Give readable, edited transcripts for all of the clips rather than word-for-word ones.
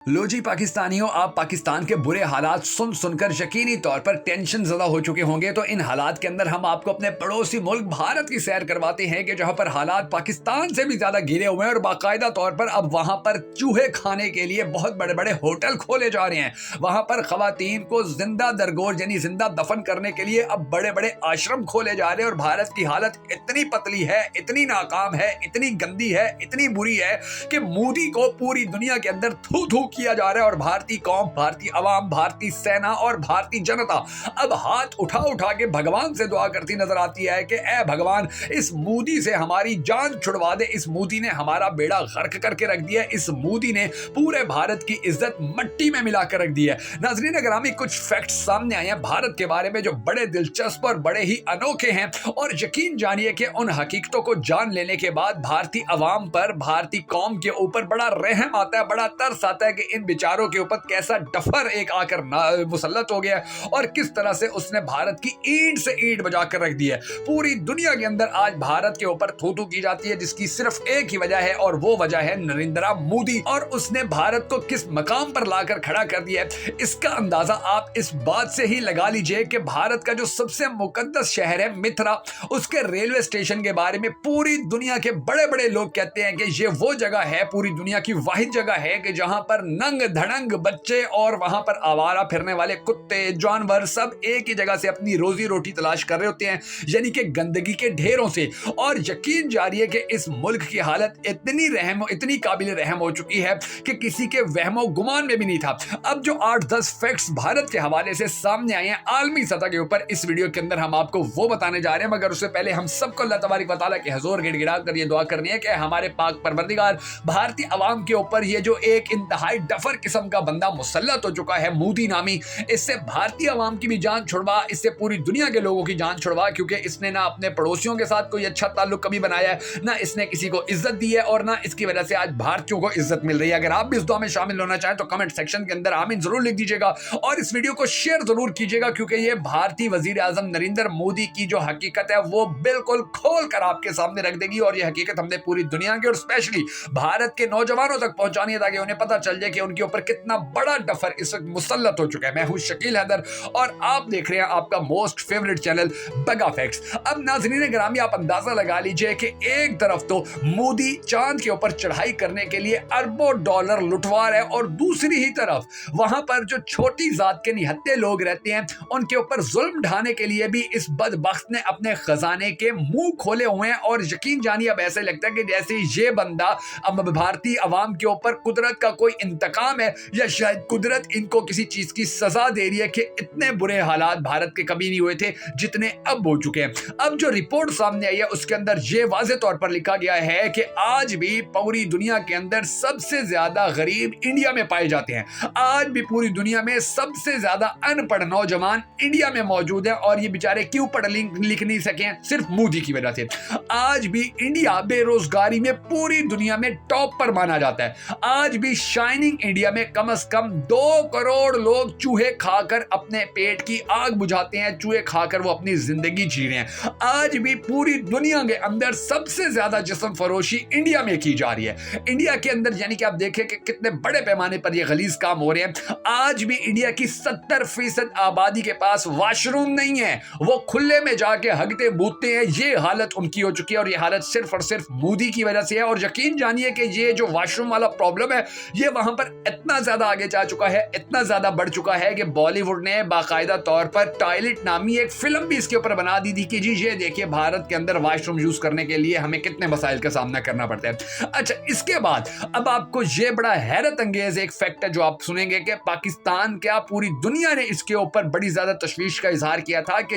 लो जी पाकिस्तानियों, आप पाकिस्तान के बुरे हालात सुन सुनकर यकीनी तौर पर टेंशन ज़्यादा हो चुके होंगे। तो इन हालात के अंदर हम आपको अपने पड़ोसी मुल्क भारत की सैर करवाते हैं कि जहां पर हालात पाकिस्तान से भी ज़्यादा घिरे हुए हैं और बाकायदा तौर पर अब वहां पर चूहे खाने के लिए बहुत बड़े बड़े होटल खोले जा रहे हैं। वहां पर खवातीन को जिंदा दरगोर यानी जिंदा दफन करने के लिए अब बड़े बड़े आश्रम खोले जा रहे हैं। और भारत की हालत इतनी पतली है, इतनी नाकाम है, इतनी गंदी है, इतनी बुरी है कि मोदी को पूरी दुनिया के अंदर थू थू किया जा रहा है। और भारतीय कौम, भारतीय अवाम, भारतीय सेना और भारतीय जनता अब हाथ उठा उठा के भगवान से दुआ करती नजर आती है कि ऐ भगवान, इस मोदी से हमारी जान छुड़वा दे। इस मोदी ने हमारा बेड़ा गर्क करके रख दिया। इस मोदी ने पूरे भारत की इज्जत मट्टी में मिला कर रख दी है। नाज़रीन ग्रामी, कुछ फैक्ट्स सामने आए हैं भारत के बारे में जो बड़े दिलचस्प और बड़े ही अनोखे हैं। और यकीन जानिए कि उन हकीकतों को जान लेने के बाद भारतीय अवाम पर, भारतीय कौम के ऊपर बड़ा रहम आता है, बड़ा तरस आता है कि इन बेचारों के ऊपर कैसा डफर एक आकर मुसल्लत हो गया और किस तरह से उसने भारत की ईंट से ईंट बजा कर रख दी है। पूरी दुनिया के अंदर आज भारत के ऊपर थू थू की जाती है, जिसकी सिर्फ एक ही वजह है और वो वजह है नरेंद्र मोदी। और उसने भारत को किस मकाम पर लाकर खड़ा कर दिया है, इसका अंदाजा आप इस बात से ही लगा लीजिए कि भारत का जो सबसे मुकद्दस शहर है मिथिला, उसके रेलवे स्टेशन के बारे में पूरी दुनिया के बड़े बड़े लोग कहते हैं कि ये वो जगह है, पूरी दुनिया की वाहिद जगह है कि जहां पर नंग धड़ंग बच्चे और वहां पर आवारा फिरने वाले कुत्ते, जानवर सब एक ही जगह से अपनी रोजी रोटी तलाश कर रहे होते हैं, यानी कि गंदगी के ढेरों से। और यकीन जारी है कि इस मुल्क की हालत इतनी काबिल रहम हो चुकी है कि किसी के वहमो गुमान में भी नहीं था। अब जो 8-10 फैक्ट्स भारत के हवाले से सामने आए हैं आलमी सतह के ऊपर, इस वीडियो के अंदर हम आपको वो बताने जा रहे हैं। मगर उससे पहले हम सबको अल्लाह तबारक व तआला के हुजूर गिड़गिड़ा कर ये दुआ करनी है कि हमारे पाक परवरदिगार भारतीय अवाम के ऊपर ये जो एक इंतहाई डफर किस्म का बंदा मुसल्लत हो चुका है मोदी नामी, इससे भारतीय अवाम की भी जान छुड़वा, इससे पूरी दुनिया के लोगों की जान छुड़वा। क्योंकि इसने ना अपने पड़ोसियों के साथ कोई अच्छा ताल्लुक कभी बनाया है, ना इसने किसी को इज्जत दी है और ना इसकी वजह से आज भारतीयों को इज्जत मिल रही है। अगर आप भी इस दुआ में शामिल होना चाहें तो कमेंट सेक्शन के अंदर आमीन जरूर लिख दीजिएगा और इस वीडियो को शेयर जरूर कीजिएगा, क्योंकि ये भारतीय वजीर आजम नरेंद्र मोदी की जो हकीकत है वो बिल्कुल खोल कर आपके सामने रख देगी। और ये हकीकत हमने पूरी दुनिया के और स्पेशली भारत के नौजवानों तक पहुंचानी है ताकि उन्हें पता चल जाए कि उनके ऊपर कितना बड़ा डफर इस वक्त मुसल्लत हो चुका है। मैं हूं शकील हैदर और आप देख रहे हैं आपका मोस्ट फेवरेट चैनल बगा फैक्ट्स। अब नाज़रीन ग्रामी, आप अंदाजा लगा लीजिए कि एक तरफ तो मोदी चांद के ऊपर चढ़ाई करने के लिए अरबों डॉलर लुटवा रहा है और दूसरी ही तरफ वहां पर जो छोटी जात के निहत्ते लोग रहते हैं उनके ऊपर जुल्म ढाने के लिए भी इस बदबख्त ने अपने खजाने के मुंह खोले हुए हैं। और यकीन जानिए अब ऐसे लगता है कि जैसे ये बंदा अब भारतीय अवाम के ऊपर कुदरत का कोई इंतकाम है या शायद कुदरत इनको किसी चीज की सजा दे रही है कि इतने बुरे हालात भारत के कभी नहीं हुए थे जितने अब हो चुके हैं। अब जो रिपोर्ट सामने आई है उसके अंदर ये वाज़ेह तौर पर लिखा गया है कि आज भी पूरी दुनिया के अंदर सबसे ज्यादा गरीब इंडिया में पाए जाते हैं। आज भी पूरी दुनिया में सबसे ज्यादा अनपढ़ नौजवान इंडिया में मौजूद है और ये बेचारे क्यों पढ़ लिख नहीं सके, सिर्फ मोदी की वजह से। आज भी इंडिया बेरोजगारी में पूरी दुनिया में टॉप पर माना जाता है। आज भी शाइनिंग इंडिया में कम से कम 2 करोड़ लोग चूहे खाकर अपने पेट की आग बुझाते हैं, चूहे खाकर वो अपनी जिंदगी जी रहे हैं। आज भी पूरी दुनिया के अंदर सबसे ज्यादा जिस्म फरोशी इंडिया में की जा रही है। इंडिया के अंदर यानी कि आप देखें कि कितने बड़े पैमाने पर ये गलीज काम हो रहे हैं। आज भी इंडिया की 70% आबादी के पास वॉशरूम नहीं है, वो खुले में जाके हगते बूतते हैं। ये हालत उनकी हो चुकी है और ये हालत सिर्फ और सिर्फ मोदी की वजह से है। और यकीन जानिए कि ये जो वॉशरूम वाला प्रॉब्लम है ये वहां पर इतना ज्यादा आगे जा चुका है, इतना ज्यादा बढ़ चुका है कि बॉलीवुड ने बाकायदा तौर पर टॉयलेट नामी एक फिल्म भी इसके ऊपर बना दी थी कि जी ये देखिए भारत के अंदर वॉशरूम यूज करने के लिए हमें कितने मसाइल का सामना करना पड़ता है। अच्छा, इसके बाद अब आपको ये बड़ा हैरत अंगेज एक फैक्ट है जो आप सुनेंगे कि पाकिस्तान क्या पूरी दुनिया ने इसके ऊपर बड़ी ज्यादा तशवीश का इजहार किया था कि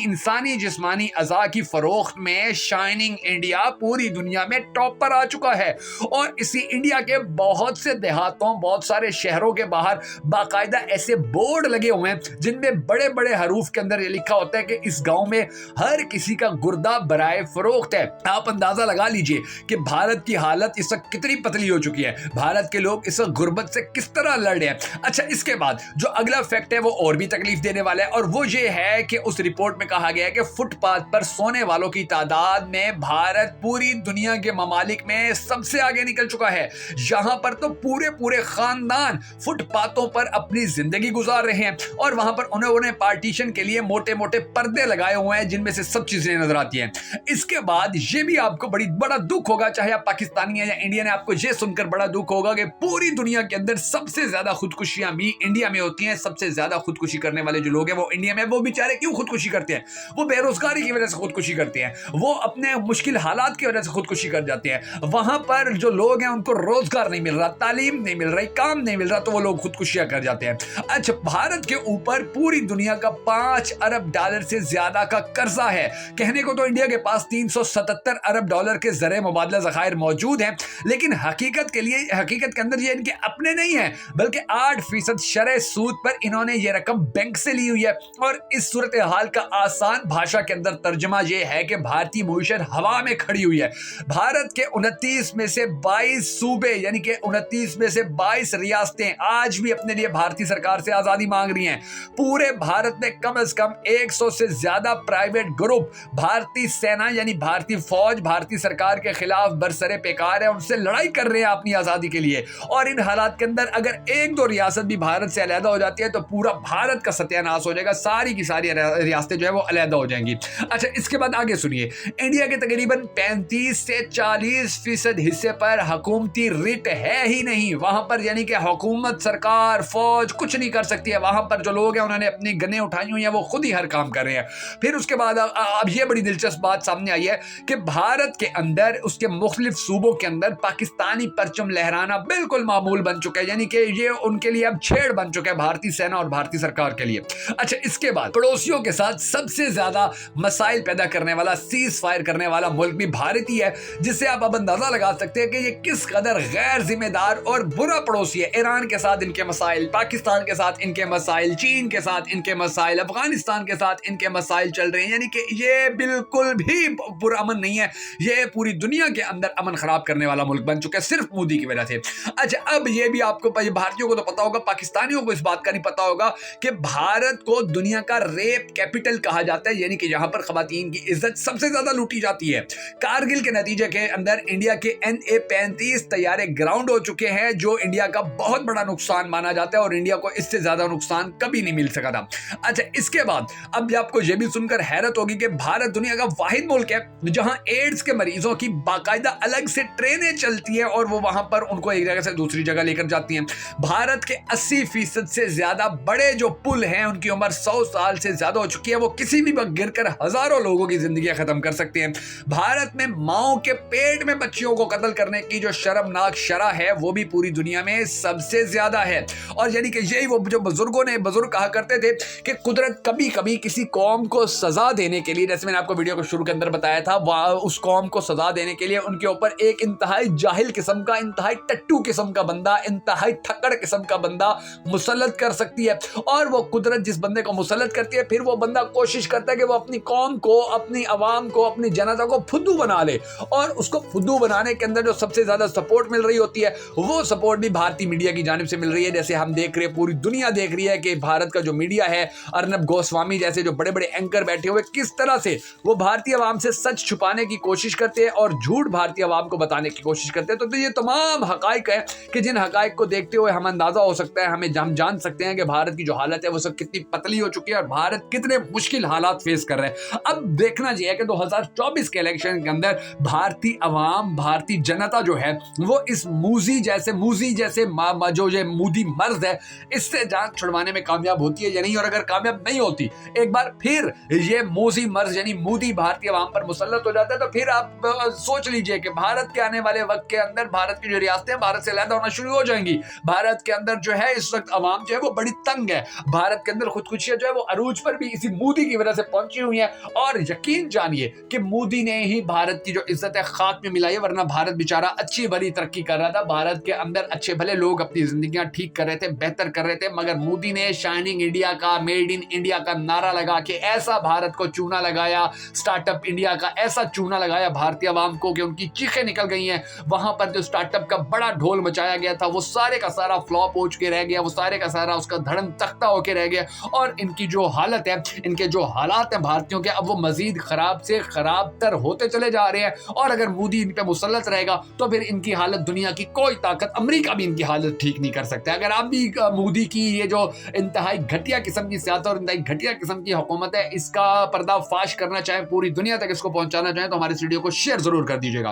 इंसानी जिस्मानी अज़ा की फरोख्त में शाइनिंग इंडिया पूरी दुनिया में टॉप पर आ चुका है। और इसी इंडिया के बहुत से देहातों, बहुत सारे शहरों के बाहर बाकायदा ऐसे बोर्ड लगे हुए हैं जिनमें बड़े बड़े हरूफ के अंदर ये लिखा होता है कि इस गांव में हर किसी का गुर्दा बराए फरोख्त है। आप अंदाजा लगा लीजिए कि भारत की हालत इस वक्त कितनी पतली हो चुकी है, भारत के लोग इस वक्त गुर्बत से किस तरह लड़ रहे हैं। अच्छा, इसके बाद जो अगला फैक्ट है वो और भी तकलीफ देने वाला है और वो ये है कि उस रिपोर्ट में कहा गया है कि फुटपाथ पर सोने वालों की तादाद में भारत पूरी दुनिया के ममालिक में सबसे आगे निकल चुका है। यहां पर तो पूरी पूरे पूरे खानदान फुटपाथों पर अपनी जिंदगी गुजार रहे हैं और वहां पर उन्होंने पार्टीशन के लिए मोटे मोटे पर्दे लगाए हुए हैं जिनमें से सब चीजें नजर आती हैं। इसके बाद ये भी आपको बड़ा दुख होगा, चाहे आप पाकिस्तानी हैं या इंडियन है, आपको ये सुनकर बड़ा दुख होगा कि पूरी दुनिया के अंदर सबसे ज्यादा खुदकुशियां भी इंडिया में होती हैं। सबसे ज्यादा खुदकुशी करने वाले जो लोग हैं वो इंडिया में। वो बेचारे क्यों खुदकुशी करते हैं? वो बेरोजगारी की वजह से खुदकुशी करते हैं, वो अपने मुश्किल हालात की वजह से खुदकुशी कर जाते हैं। वहां पर जो लोग हैं उनको रोजगार नहीं मिल रहा, तालीम नहीं मिल रही, काम नहीं मिल रहा, तो वो लोग खुदकुशियां कर जाते हैं। अच्छा, भारत के ऊपर पूरी दुनिया का 5 अरब डॉलर से ज्यादा का कर्जा है। कहने को तो इंडिया के पास 377 अरब डॉलर के ज़रिए मुबादला ज़खायर मौजूद हैं, लेकिन हकीकत के अंदर ये इनके अपने नहीं है, बल्कि 8% शरह सूद पर इन्होंने ये रकम बैंक से ली हुई है। और इस सूरत हाल का आसान भाषा के अंदर तर्जुमा ये है कि भारतीय मईशत हवा में खड़ी हुई है। भारत के 29 में से 22 सूबे यानी कि 29 में से 22 रियासतें आज भी अपने लिए भारतीय सरकार से आजादी मांग रही हैं। पूरे भारत में कम से कम 100 से ज्यादा प्राइवेट ग्रुप भारतीय सेना यानी भारतीय फौज भारतीय सरकार के खिलाफ बरसरे पेकार है, उनसे लड़ाई कर रहे हैं अपनी आजादी के लिए। और इन हालात के अंदर अगर 1-2 रियासत भी भारत से अलहदा हो जाती है तो पूरा भारत का सत्यानाश हो जाएगा, सारी की सारी रियासतें जो है वो अलहदा हो जाएंगी। अच्छा, इसके बाद आगे सुनिए, इंडिया के तकरीबन 35 से 40% हिस्से पर हुकूमती रिट है ही नहीं। वहां पर यानी कि हुकूमत, सरकार, फौज कुछ नहीं कर सकती है। वहां पर जो लोग हैं उन्होंने अपनी गन्ने उठाई हुई हैं, वो खुद ही हर काम कर रहे हैं। फिर उसके बाद अब ये बड़ी दिलचस्प बात सामने आई है कि भारत के अंदर उसके मुख्तलिफ सूबों के अंदर पाकिस्तानी परचम लहराना बिल्कुल मामूल बन चुका है, यानी कि ये उनके लिए अब छेड़ बन चुका है भारतीय सेना और भारतीय सरकार के लिए। अच्छा, इसके बाद पड़ोसियों के साथ सबसे ज्यादा मसाइल पैदा करने वाला, सीज फायर करने वाला मुल्क भी भारत ही है, जिससे आप अब अंदाजा लगा सकते हैं कि ये किस कदर गैर जिम्मेदार और बुरा पड़ोसी है। ईरान के साथ इनके मसाइल, पाकिस्तान के साथ इनके मसाइल, चीन के साथ इनके मसाइल, अफगानिस्तान के साथ इनके मसाइल चल रहे हैं, यानी कि ये बिल्कुल भी पुरअमन नहीं है। ये पूरी दुनिया के अंदर अमन खराब करने वाला मुल्क बन चुका है सिर्फ मोदी की वजह से। अच्छा, अब ये भी आपको भारतीयों को तो पता होगा, पाकिस्तानियों को इस बात का नहीं पता होगा कि भारत को दुनिया का रेप कैपिटल कहा जाता है, यानी कि यहां पर खवातीन की इज्जत सबसे ज्यादा लूटी जाती है। कारगिल के नतीजे के अंदर इंडिया के NA-35 तैयारे ग्राउंड हो चुके हैं, जो इंडिया का बहुत बड़ा नुकसान माना जाता है और इंडिया को इससे ज्यादा नुकसान कभी नहीं मिल सका था। अच्छा, इसके बाद अब आपको यह भी सुनकर हैरत होगी कि भारत दुनिया का वाहिद मुल्क है जहां एड्स के मरीजों की बाकायदा अलग से ट्रेनें चलती हैं और वो वहां पर उनको एक जगह से दूसरी जगह लेकर जाती हैं। भारत के 80% से ज्यादा बड़े जो पुल हैं उनकी उम्र 100 साल से ज्यादा हो चुकी है, वो किसी भी वक्त गिरकर हजारों लोगों की जिंदगी खत्म कर सकते हैं। भारत में माओ के पेट में बच्चियों को कत्ल करने की जो शर्मनाक शरह है वो भी पूरी दुनिया में सबसे ज्यादा है। और यानी कि यही वो जो बुजुर्ग कहा करते थे कि कुदरत कभी कभी किसी कौम को सजा देने के लिए, जैसे मैंने आपको वीडियो को शुरू के अंदर बताया था, उस कौम को सजा देने के लिए उनके ऊपर एक इंतहाई जाहिल किस्म का, इंतहाई टट्टू किस्म का बंदा, इंतहाई थक्कड़ किस्म का बंदा मुसल्लत कर सकती है। और वो कुदरत जिस बंदे को मुसल्लत करती है, फिर वो बंदा कोशिश करता है कि वो अपनी कौम को, अपनी आवाम को, अपनी जनता को फुद्दू बना ले। और उसको फुद्दू बनाने के अंदर जो सबसे ज्यादा सपोर्ट मिल रही होती है वो सपोर्ट भी भारतीय मीडिया की जानिब से मिल रही है। जैसे हम देख रहे हैं, पूरी दुनिया देख रही है कि भारत का जो मीडिया है, अर्नब गोस्वामी जैसे जो बड़े बड़े एंकर बैठे हुए, किस तरह से वो भारतीय आवाम से सच छुपाने की कोशिश करते हैं और झूठ भारतीय आवाम को बताने की कोशिश करते हैं। तो ये तमाम हकाइक है कि जिन हकाइक को देखते हुए हम अंदाजा हो सकता है, हम जान सकते हैं कि भारत की जो हालत है वो सब कितनी पतली हो चुकी है और भारत कितने मुश्किल हालात फेस कर रहे हैं। अब देखना चाहिए कि 2024 के इलेक्शन के अंदर भारतीय आवाम, भारतीय जनता जो है वो इस मूजी जैसे जो ये मूदी मर्द है, इससे जान छुड़वाने में कामयाब होती है या नहीं। और अगर कामयाब नहीं होती, एक बार फिर ये मूजी मर्द यानी मूदी भारतीय आवाम पर मुसल्लत हो जाता है, तो फिर आप सोच लीजिए कि भारत के आने वाले वक्त के अंदर भारत की जो रियासतें भारत से अलग होना शुरू हो जाएंगी। भारत के अंदर जो है इस वक्त आवाम जो है वो बड़ी तंग है। भारत के अंदर खुदकुशियां जो है वो अरूज पर भी इसी मोदी की वजह से पहुंची हुई हैं। और यकीन जानिए कि मोदी ने ही भारत की जो इज्जत है खाक में मिलाई है, वरना भारत बेचारा अच्छी भली तरक्की कर रहा था। भारत के अंदर अच्छे भले लोग अपनी जिंदगियां ठीक कर रहे थे, बेहतर कर रहे थे, मगर मोदी ने शाइनिंग इंडिया का, मेड इन इंडिया का नारा लगा के ऐसा भारत को चूना लगाया, स्टार्टअप इंडिया का ऐसा चूना लगाया भारतीय आवाम को कि उनकी चीखें निकल गई हैं। वहां पर जो स्टार्टअप का बड़ा ढोल मचाया गया था वो सारे का सारा फ्लॉप हो चुके रह गया, वो सारे का सारा उसका धड़न तख्ता होके रह गया। और इनकी जो हालत है, इनके जो हालात हैं भारतीयों के, अब वो मजीद खराब से खराब तर होते चले जा रहे हैं। और अगर मोदी इन पे मुसल्लत रहेगा तो फिर इनकी हालत दुनिया की कोई ताकत امریکہ بھی ان کی حالت ٹھیک نہیں کر سکتا. اگر آپ بھی مودی کی یہ جو انتہائی گھٹیا قسم کی سیاست اور انتہائی گھٹیا قسم کی حکومت ہے اس کا پردہ فاش کرنا چاہیں, پوری دنیا تک اس کو پہنچانا چاہیں, تو ہمارے اس ویڈیو کو شیئر ضرور کر دیجیے گا.